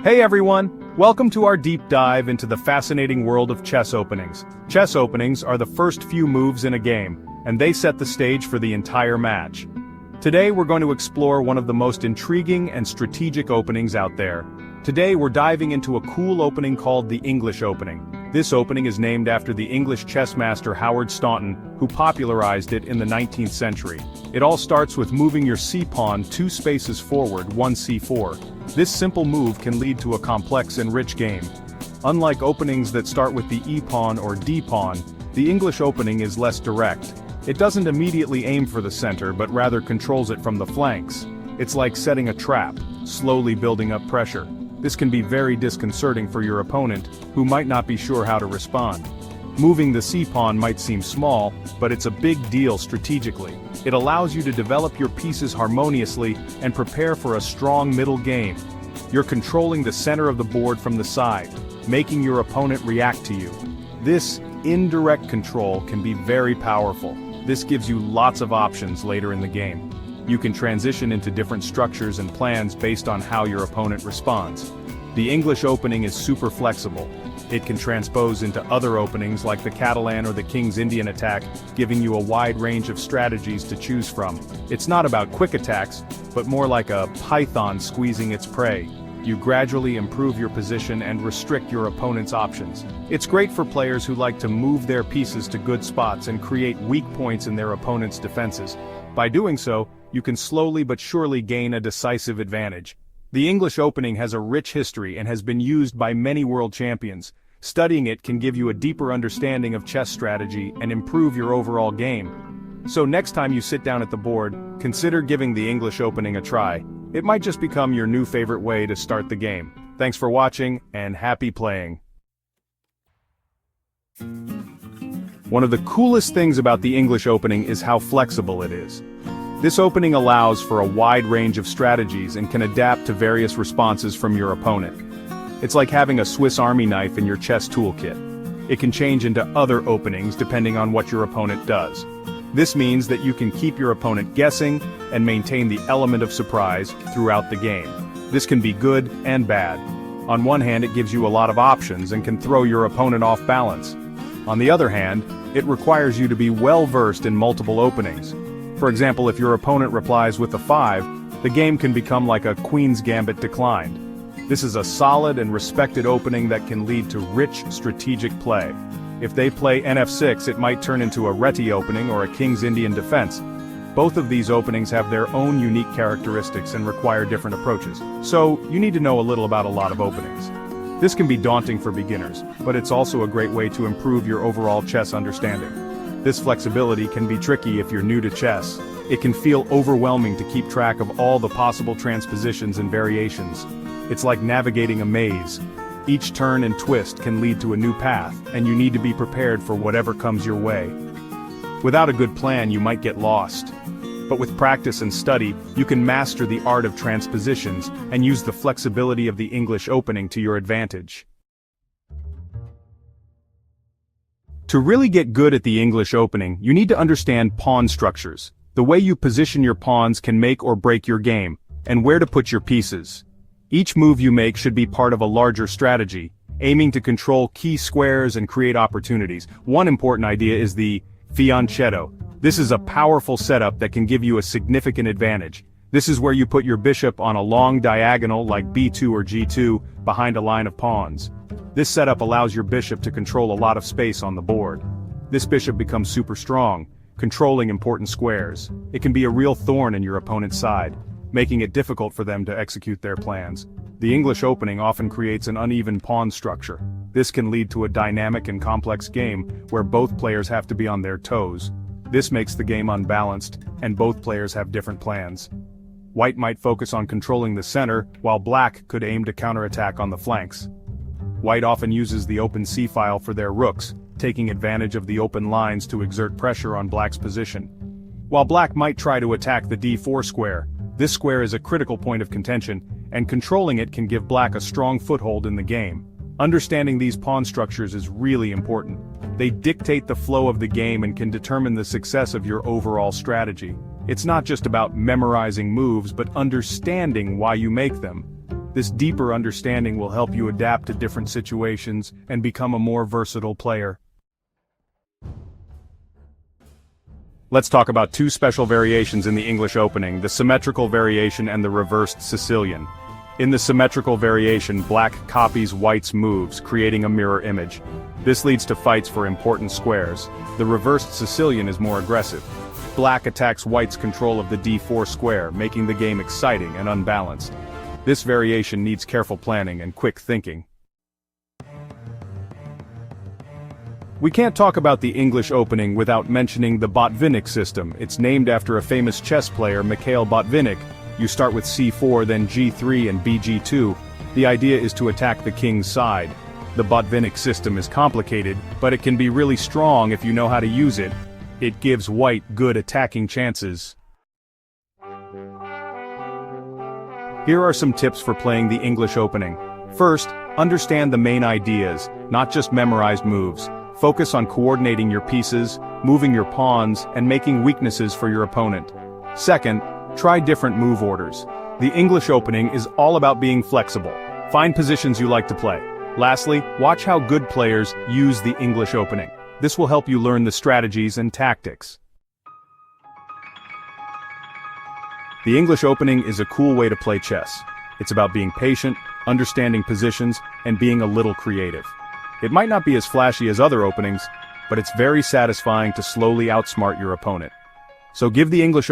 Hey everyone! Welcome to our deep dive into the fascinating world of chess openings. Chess openings are the first few moves in a game, and they set the stage for the entire match. Today we're going to explore one of the most intriguing and strategic openings out there. Today we're diving into a cool opening called the English opening. This opening is named after the English chess master Howard Staunton, who popularized it in the 19th century. It all starts with moving your c-pawn 2 spaces forward, 1 c4. This simple move can lead to a complex and rich game. Unlike openings that start with the e-pawn or d-pawn, the English opening is less direct. It doesn't immediately aim for the center but rather controls it from the flanks. It's like setting a trap, slowly building up pressure. This can be very disconcerting for your opponent, who might not be sure how to respond. Moving the c-pawn might seem small, but it's a big deal strategically. It allows you to develop your pieces harmoniously and prepare for a strong middle game. You're controlling the center of the board from the side, making your opponent react to you. This indirect control can be very powerful. This gives you lots of options later in the game. You can transition into different structures and plans based on how your opponent responds. The English opening is super flexible. It can transpose into other openings like the Catalan or the King's Indian attack, giving you a wide range of strategies to choose from. It's not about quick attacks, but more like a python squeezing its prey. You gradually improve your position and restrict your opponent's options. It's great for players who like to move their pieces to good spots and create weak points in their opponent's defenses. By doing so, you can slowly but surely gain a decisive advantage. The English opening has a rich history and has been used by many world champions. Studying it can give you a deeper understanding of chess strategy and improve your overall game. So next time you sit down at the board, consider giving the English opening a try. It might just become your new favorite way to start the game. Thanks for watching, and happy playing. One of the coolest things about the English opening is how flexible it is. This opening allows for a wide range of strategies and can adapt to various responses from your opponent. It's like having a Swiss Army knife in your chess toolkit. It can change into other openings depending on what your opponent does. This means that you can keep your opponent guessing and maintain the element of surprise throughout the game. This can be good and bad. On one hand, it gives you a lot of options and can throw your opponent off balance. On the other hand, it requires you to be well versed in multiple openings. For example, if your opponent replies with a 5, the game can become like a Queen's Gambit declined. This is a solid and respected opening that can lead to rich strategic play. If they play nf6, it might turn into a Reti opening or a King's Indian defense. Both of these openings have their own unique characteristics and require different approaches. So, you need to know a little about a lot of openings. This can be daunting for beginners, but it's also a great way to improve your overall chess understanding. This flexibility can be tricky if you're new to chess. It can feel overwhelming to keep track of all the possible transpositions and variations. It's like navigating a maze. Each turn and twist can lead to a new path, and you need to be prepared for whatever comes your way. Without a good plan, you might get lost. But with practice and study, you can master the art of transpositions and use the flexibility of the English opening to your advantage. To really get good at the English opening, you need to understand pawn structures. The way you position your pawns can make or break your game, and where to put your pieces. Each move you make should be part of a larger strategy, aiming to control key squares and create opportunities. One important idea is the Fianchetto. This is a powerful setup that can give you a significant advantage. This is where you put your bishop on a long diagonal like b2 or g2 behind a line of pawns. This setup allows your bishop to control a lot of space on the board. This bishop becomes super strong, controlling important squares. It can be a real thorn in your opponent's side, making it difficult for them to execute their plans. The English opening often creates an uneven pawn structure. This can lead to a dynamic and complex game where both players have to be on their toes. This makes the game unbalanced, and both players have different plans. White might focus on controlling the center, while black could aim to counterattack on the flanks. White often uses the open c-file for their rooks, taking advantage of the open lines to exert pressure on black's position. While black might try to attack the d4 square, this square is a critical point of contention, and controlling it can give black a strong foothold in the game. Understanding these pawn structures is really important. They dictate the flow of the game and can determine the success of your overall strategy. It's not just about memorizing moves but understanding why you make them. This deeper understanding will help you adapt to different situations and become a more versatile player. Let's talk about two special variations in the English Opening, the Symmetrical Variation and the Reversed Sicilian. In the Symmetrical Variation, black copies white's moves, creating a mirror image. This leads to fights for important squares. The Reversed Sicilian is more aggressive. Black attacks white's control of the d4 square, making the game exciting and unbalanced. This variation needs careful planning and quick thinking. We can't talk about the English Opening without mentioning the Botvinnik System. It's named after a famous chess player, Mikhail Botvinnik. You start with c4, then g3 and bg2. The idea is to attack the king's side. The Botvinnik System is complicated, but it can be really strong if you know how to use it. It gives white good attacking chances. Here are some tips for playing the English Opening. First, understand the main ideas, not just memorized moves. Focus on coordinating your pieces, moving your pawns, and making weaknesses for your opponent. Second, try different move orders. The English Opening is all about being flexible. Find positions you like to play. Lastly, watch how good players use the English Opening. This will help you learn the strategies and tactics. The English Opening is a cool way to play chess. It's about being patient, understanding positions, and being a little creative. It might not be as flashy as other openings, but it's very satisfying to slowly outsmart your opponent. So give the English Opening